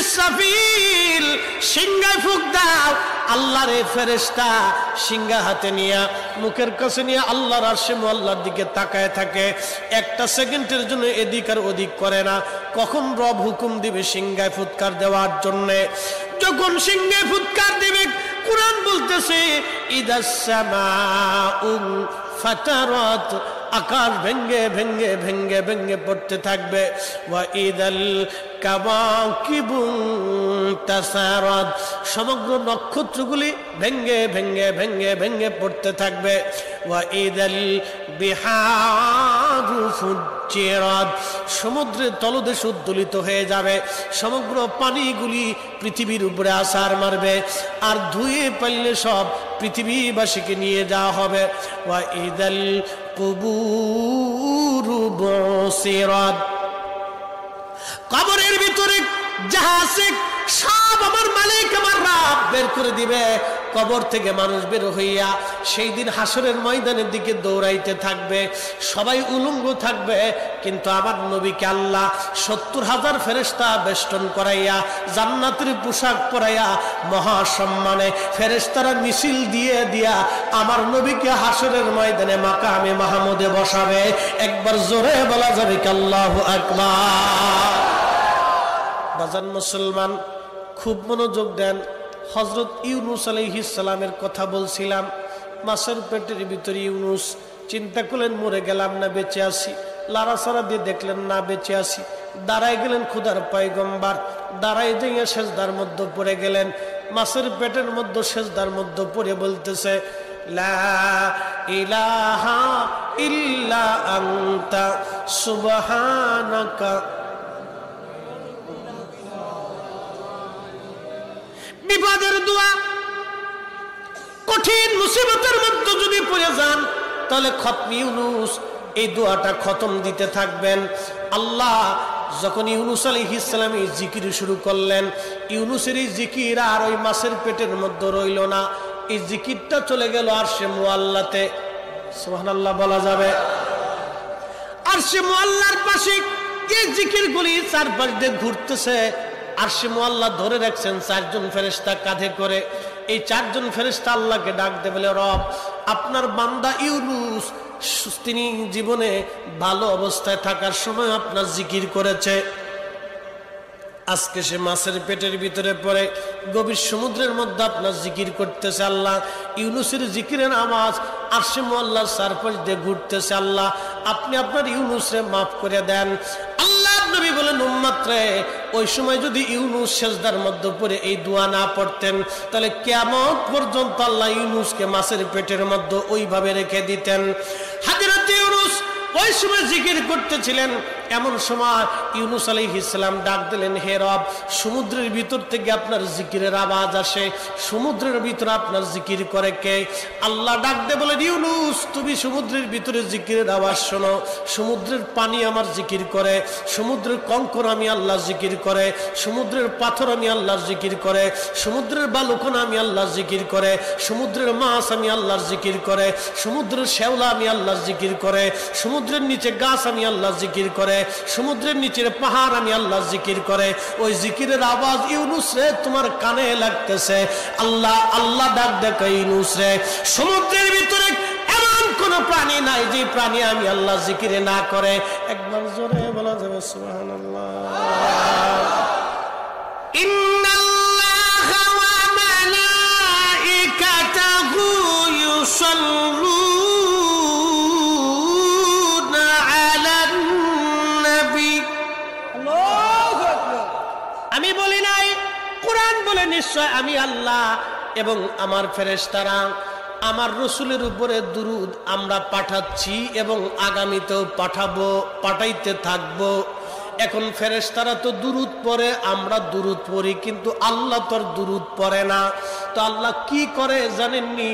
ইসরাফিল সিংহায় ফুঁক দাও। আল্লাহর এই ফেরেশতা সিংহা হাতে নিয়ে মুখের কাছে নিয়ে আল্লাহর আরশে মুআল্লার দিকে তাকায় থাকে, একটা সেকেন্ডের জন্য এদিক আর ওদিক করে না। কখন রব হুকুম দিবে সিংহায় ফুৎকার দেওয়ার জন্য, যখন সিংহায় ফুৎকার দিবে কুরআন বলতেছে ইদাস সামাউ ফাতারাত, আকাশ ভেঙ্গে ভেঙ্গে ভেঙ্গে ভেঙ্গে পড়তে থাকবে। ওয়া ইদাল কাওয়াকিবু তাসারাত, সমগ্র নক্ষত্রগুলি ভেঙ্গে ভেঙ্গে ভেঙ্গে ভেঙ্গে পড়তে থাকবে। ওয়া ইদাল বিহারু ফুজ্জিরাত, সমুদ্রের তলদেশ উদ্দোলিত হয়ে যাবে, সমগ্র পানিগুলি পৃথিবীর উপরে আছাড় মারবে, আর ধুয়ে পাইলে সব পৃথিবীবাসীকে নিয়ে যাওয়া হবে। ওয়া ইদাল কুবুরু বুসিরাত, কবরের ভিতরে যাহা আছে সব আমার মালিক আমার রব বের করে দিবে। কবর থেকে মানুষ বের হইয়া সেই দিন হাসরের ময়দানের দিকে দৌড়াইতে থাকবে, সবাই উলঙ্গ থাকবে, কিন্তু আমার নবীকে আল্লাহ ৭০,০০০ ফেরেশতা বেষ্টন করাইয়া জান্নাতের পোশাক পরাইয়া মহাসম্মানে ফেরেশতারা মিছিল দিয়ে দিয়া আমার নবীকে হাসরের ময়দানে মাকামে মাহমুদে বসাবে। একবার জোরে বলা যাবে কি আল্লাহু আকবার। বাজান মুসলমান, খুব মনোযোগ দেন। হযরত ইউনূস আলাইহিস সালামের কথা বলছিলাম, মাছের পেটের ভিতরে ইউনূস। চিন্তা করলেন মরে গেলাম না বেঁচে আছি, লাড়াচাড়া দিয়ে দেখলেন না বেঁচে আছি, দাঁড়ায় গেলেন খোদার পয়গম্বর, দাঁড়ায় দিয়ে সেজদার মধ্যে পড়ে গেলেন। মাছের পেটের মধ্যে সেজদার মধ্যে পড়ে বলতেছে লা ইলাহা ইল্লা আনতা সুবহানাকা। বিপদের দোয়া, কঠিন মুসিবতের মধ্যে যদি পড়ে যান তাহলে খতম ইউনূস এই দোয়াটা খতম দিতে থাকবেন। আল্লাহ যখন ইউনূস আলাইহিস সালাম এই জিকির শুরু করলেন, ইউনূসের এই জিকির আর ওই মাছের পেটের মধ্যে রইল না, এই জিকিরটা চলে গেল আরশে মুআল্লাতে। সুবহানাল্লাহ বলা যাবে। আরশে মুআল্লার পাশে এই জিকিরগুলি চারপাশ দিয়ে ঘুরতেছে। আরশে মুআল্লা ধরে রাখছেন ৪ জন ফেরেশতা কাঁধে করে। এই ৪ জন ফেরেশতা আল্লাহকে ডাক দেবে, বলে রব আপনার বান্দা ইউনূস তিনি জীবনে ভালো অবস্থায় থাকার সময় আপনার জিকির করেছে, আজকে সে মাছের পেটের ভিতরে পড়ে গভীর সমুদ্রের মধ্যে আপনার জিকির করতেছে। আল্লাহ ইউনূসের জিকিরের আওয়াজ আরশে মুআল্লার চারপাশ দিয়ে ঘুরতেছে। আল্লাহ আপনি আপনার ইউনূসরে মাফ করে দেন। আল্লাহ নবী বলেন উম্মত রে, ওই সময় যদি ইউনূস সেজদার মধ্যে পড়ে এই দোয়া না পড়তেন তাহলে কিয়ামত পর্যন্ত আল্লাহ ইউনূসকে মাছের পেটের মধ্যে ওইভাবে রেখে দিতেন। হযরত ইউনূস ওই সময় জিকির করতেছিলেন। এমন সময় ইউনূস আলাইহিস সালাম ডাক দিলেন, হে রব সমুদ্রের ভিতর থেকে আপনার জিকিরের আওয়াজ আসে, সমুদ্রের ভিতরে আপনার জিকির করে কে? আল্লাহ ডাক দিয়ে বলেন, ইউনূস তুমি সমুদ্রের ভিতরে জিকিরের আওয়াজ শোনো। সমুদ্রের পানি আমার জিকির করে, সমুদ্রের কঙ্কর আমি আল্লাহ জিকির করে, সমুদ্রের পাথর আমি আল্লাহ জিকির করে, সমুদ্রের বালুকণা আমি আল্লাহ জিকির করে, সমুদ্রের মাছ আমি আল্লাহর জিকির করে, সমুদ্রের শ্যাওলা আমি আল্লাহর জিকির করে, সমুদ্রের নিচে গাছ আমি আল্লাহ জিকির করে, সমুদ্রের নিচের পাহাড় আমি আল্লাহ জিকির করে। ওই জিকিরের আওয়াজ ইউনূস রে তোমার কানে লাগতেছে। আল্লাহ আল্লাহ ডাক দেখে ইউনূস রে, সমুদ্রের ভিতরে এমন কোন প্রাণী নাই যে প্রাণী আমি আল্লাহ জিকিরে না করে। একবার জোরে বলা যাবে সুবহানাল্লাহ। ইন্নাল্লাহা ওয়া মালাইকাতাহু ইউসাল্লুনা আমি বলি নাই, কোরআন বলে নিশ্চয় আমি আল্লাহ এবং আমার ফেরেশতারা আমার রাসূলের উপরে দুরূদ আমরা পাঠাচ্ছি এবং আগামীতেও পাঠাইতে থাকবো। এখন ফেরেশতারা তো দুরূদ পড়ে, আমরা দুরূদ পড়ি, কিন্তু আল্লাহ তোর দুরূদ পড়ে না। তো আল্লাহ কি করে জানেননি?